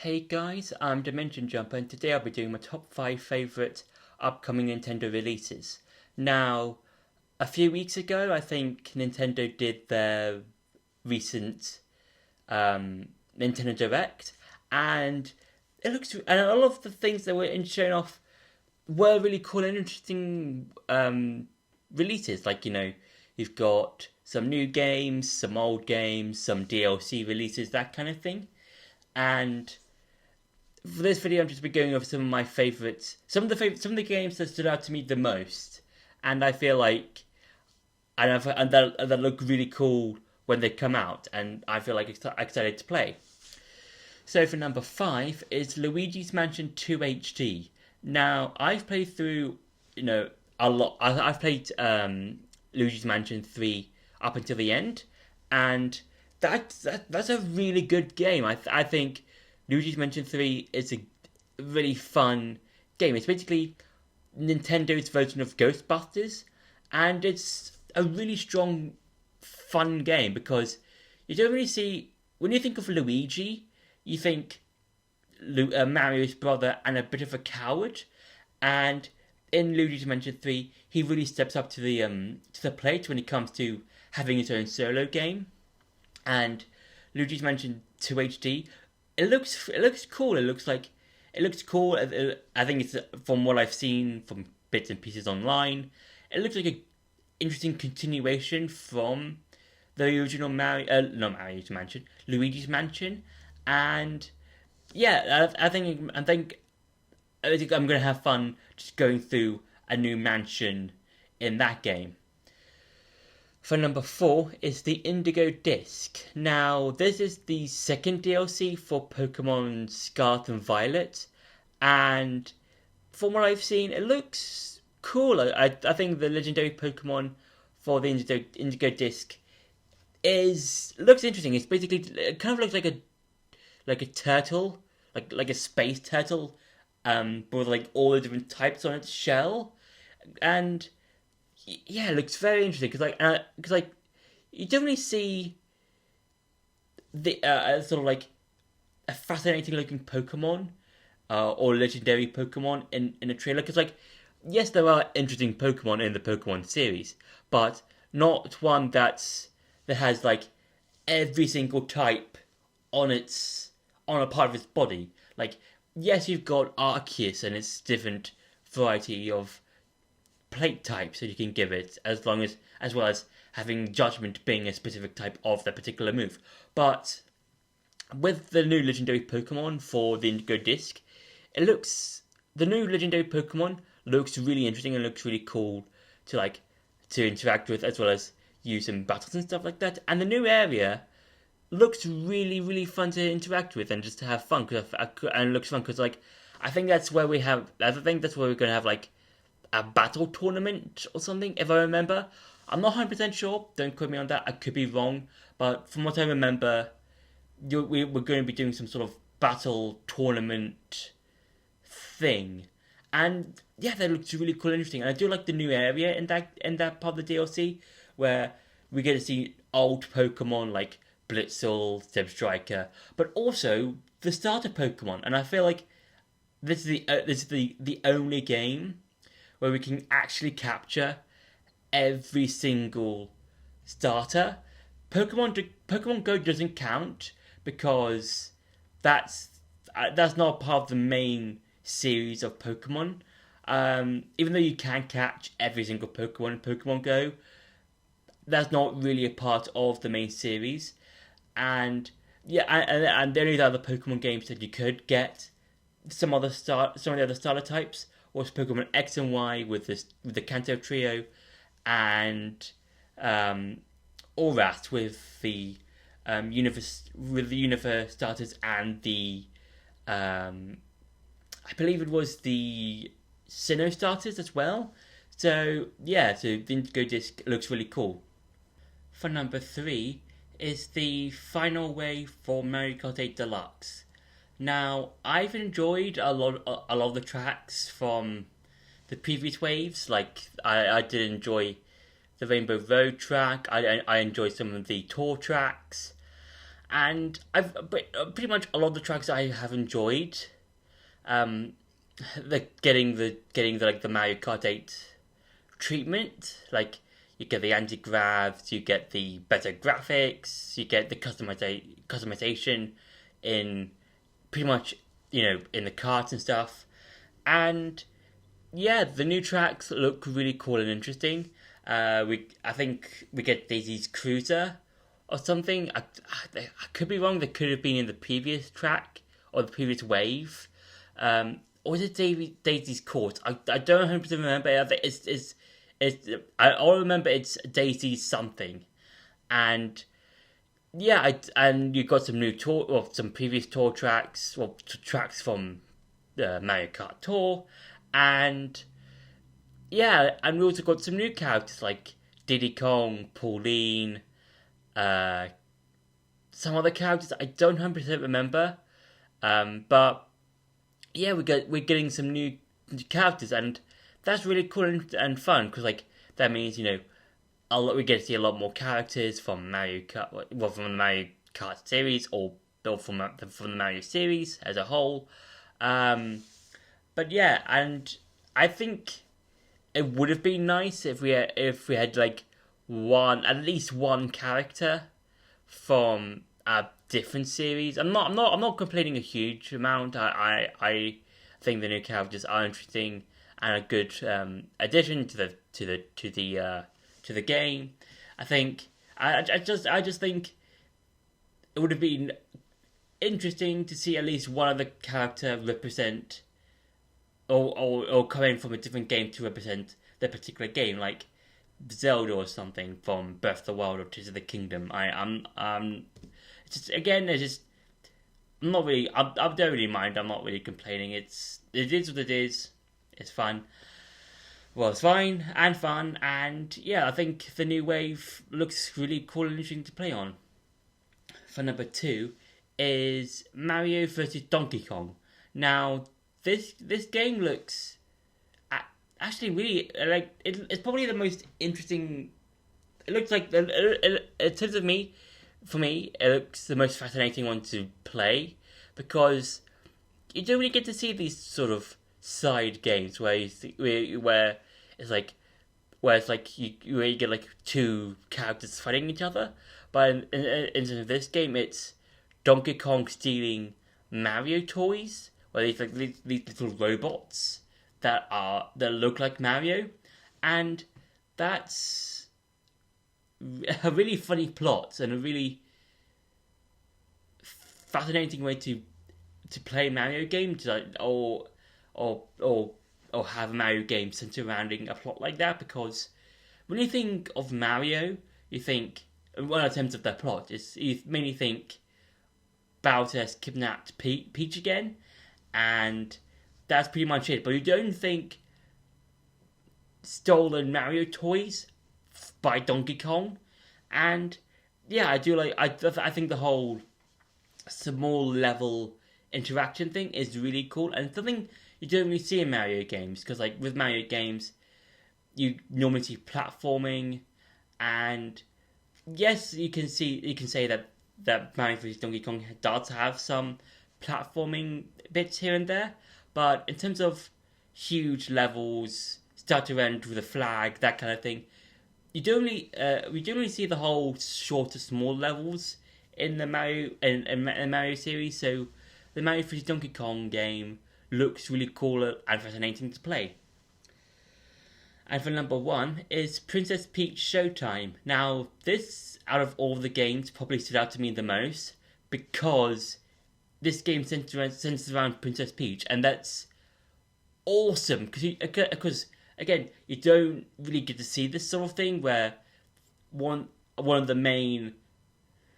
Hey guys, I'm Dimension Jumper, and today I'll be doing my top 5 favourite upcoming Nintendo releases. Now, a few weeks ago, I think Nintendo did their recent Nintendo Direct, and and all of the things that were shown off were really cool and interesting releases. You've got some new games, some old games, some DLC releases, that kind of thing. And for this video, I'm just be going over some of my favorites, some of the games that stood out to me the most, and I feel like and that look really cool when they come out, and I feel like excited to play. So for number 5 is Luigi's Mansion 2 HD. Now I've played through, a lot. I've played Luigi's Mansion 3 up until the end, and that's a really good game. I think Luigi's Mansion 3 is a really fun game. It's basically Nintendo's version of Ghostbusters, and it's a really strong, fun game because you don't really see. When you think of Luigi, you think Mario's brother and a bit of a coward, and in Luigi's Mansion 3, he really steps up to the plate when it comes to having his own solo game. And Luigi's Mansion 2 HD, it looks cool. It looks cool. I think it's from what I've seen from bits and pieces online. It looks like a interesting continuation from the original not Mario's Mansion, Luigi's Mansion, and yeah, I think I'm gonna have fun just going through a new mansion in that game. For number 4 is the Indigo Disc. Now, this is the second DLC for Pokemon Scarlet and Violet, and from what I've seen, it looks cool. I think the legendary Pokemon for the Indigo Disc is looks interesting. It's basically it kind of looks like a turtle, like a space turtle, with like all the different types on its shell, and yeah, it looks very interesting because you don't really see the sort of like a fascinating looking Pokemon or legendary Pokemon in a trailer. Because yes, there are interesting Pokemon in the Pokemon series, but not one that has like every single type on a part of its body. Like yes, you've got Arceus and its different variety of plate types that you can give it, as well as having Judgment being a specific type of that particular move. But with the new legendary Pokemon for the Indigo Disc, the new legendary Pokemon looks really interesting and looks really cool to interact with, as well as use in battles and stuff like that. And the new area looks really really fun to interact with and just to have fun and it looks fun because I think that's where we're gonna have like a battle tournament or something, if I remember. I'm not 100% sure, don't quote me on that, I could be wrong, but from what I remember, we're going to be doing some sort of battle tournament thing. And yeah, that looks really cool and interesting. And I do like the new area in that part of the DLC where we get to see old Pokemon like Blitzel, Zebstrika, but also the starter Pokemon. And I feel like this is the only game where we can actually capture every single starter. Pokemon Go doesn't count because that's not part of the main series of Pokemon. Even though you can catch every single Pokemon in Pokemon Go, that's not really a part of the main series. And yeah, and the only other Pokemon games that you could get some of the other starter types was Pokemon X and Y with the Kanto trio, and Oras with the Universe starters and the I believe it was the Sinnoh starters as well. So yeah, so the Indigo Disc looks really cool. For number 3 is the final wave for Mario Kart 8 Deluxe. Now, I've enjoyed a lot of the tracks from the previous waves. Like, I did enjoy the Rainbow Road track. I enjoyed some of the tour tracks. and pretty much a lot of the tracks I have enjoyed. Um, getting the like the Mario Kart 8 treatment. Like you get the anti-gravs, you get the better graphics, you get the customization in pretty much in the carts and stuff. And yeah, the new tracks look really cool and interesting. I think we get Daisy's Cruiser or something. I could be wrong. They could have been in the previous track or the previous wave. Or is it Daisy's Court? I don't 100% remember. I all remember it's Daisy's something, and yeah, and you got some new tour or some previous tour tracks, or tracks from the Mario Kart Tour, and yeah, and we also got some new characters like Diddy Kong, Pauline, uh, some other characters I don't 100% remember, but yeah, we're getting some new characters, and that's really cool and fun because like that means we get to see a lot more characters from Mario Kart, well, from the Mario Kart series, or from the Mario series as a whole. But yeah, and I think it would have been nice if we had like at least one character from a different series. I'm not complaining a huge amount. I think the new characters are interesting and a good addition to the game. I think I just think it would have been interesting to see at least one other character represent or coming from a different game to represent the particular game, like Zelda or something from Breath of the Wild or Tears of the Kingdom. It's just I'm not really. I don't really mind. I'm not really complaining. It is what it is. It's fun. Well, it's fine and fun, and yeah, I think the new wave looks really cool and interesting to play on. For number two is Mario vs Donkey Kong. Now, this game looks actually really like it's probably the most interesting. It looks like in terms of me, for me, it looks the most fascinating one to play because you don't really get to see these sort of side games where it's like where you get like two characters fighting each other. But in this game, it's Donkey Kong stealing Mario toys, where these little robots that look like Mario, and that's a really funny plot and a really fascinating way to play a Mario game, or have a Mario game centered surrounding a plot like that. Because when you think of Mario, you think well, in terms of their plot, you mainly think Bowser has kidnapped Peach again, and that's pretty much it. But you don't think stolen Mario toys by Donkey Kong, and yeah, I do like. I think the whole small level interaction thing is really cool and something you don't really see in Mario games because, like, with Mario games, you normally see platforming, and yes, you can say that Mario vs Donkey Kong does have some platforming bits here and there, but in terms of huge levels, start to end with a flag, that kind of thing, we don't really see the whole shorter, small levels in the Mario series. So the Mario vs Donkey Kong game looks really cool and fascinating to play. And for number one is Princess Peach Showtime. Now, this, out of all the games, probably stood out to me the most because this game centers around Princess Peach, and that's awesome because again, you don't really get to see this sort of thing where one of the main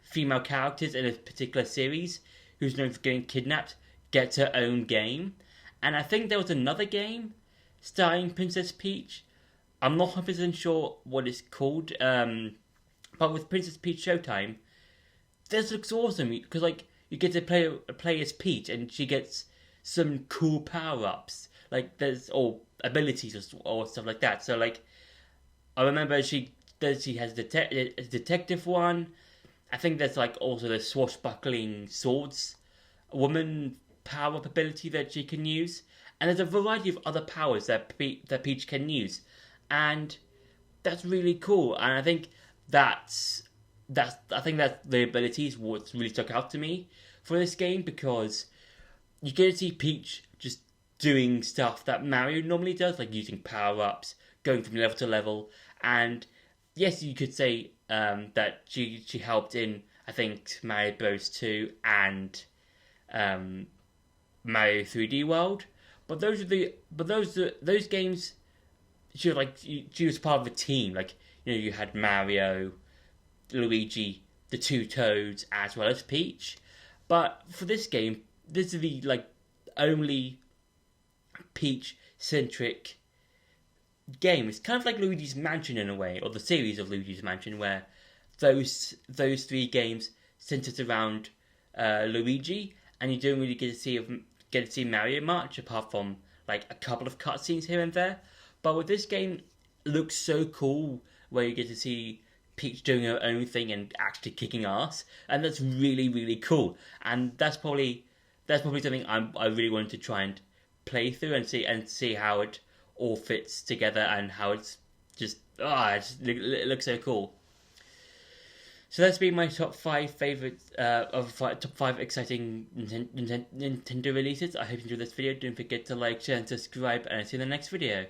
female characters in a particular series who's known for getting kidnapped gets her own game. And I think there was another game starring Princess Peach. I'm not 100% sure what it's called, but with Princess Peach Showtime, this looks awesome because like you get to play as Peach, and she gets some cool power ups, like there's or abilities or stuff like that. So like I remember she has a detective one, I think there's like also the swashbuckling swords woman power-up ability that she can use, and there's a variety of other powers that Peach can use, and that's really cool. And I think that the abilities what really stuck out to me for this game, because you get to see Peach just doing stuff that Mario normally does, like using power-ups, going from level to level, and yes, you could say that she helped in, I think, Mario Bros 2 and Mario 3D World, but those games. She was part of a team. Like, you had Mario, Luigi, the two Toads, as well as Peach. But for this game, this is the only Peach centric game. It's kind of like Luigi's Mansion in a way, or the series of Luigi's Mansion, where those three games centered around Luigi, and you don't really get to see Mario much, apart from like a couple of cutscenes here and there. But with this game, it looks so cool, where you get to see Peach doing her own thing and actually kicking ass, and that's really, really cool. And that's probably something I really wanted to try and play through and see how it all fits together, and how it's just it looks so cool. So that's been my top 5 favorite top 5 exciting Nintendo releases. I hope you enjoyed this video. Don't forget to like, share, and subscribe, and I'll see you in the next video.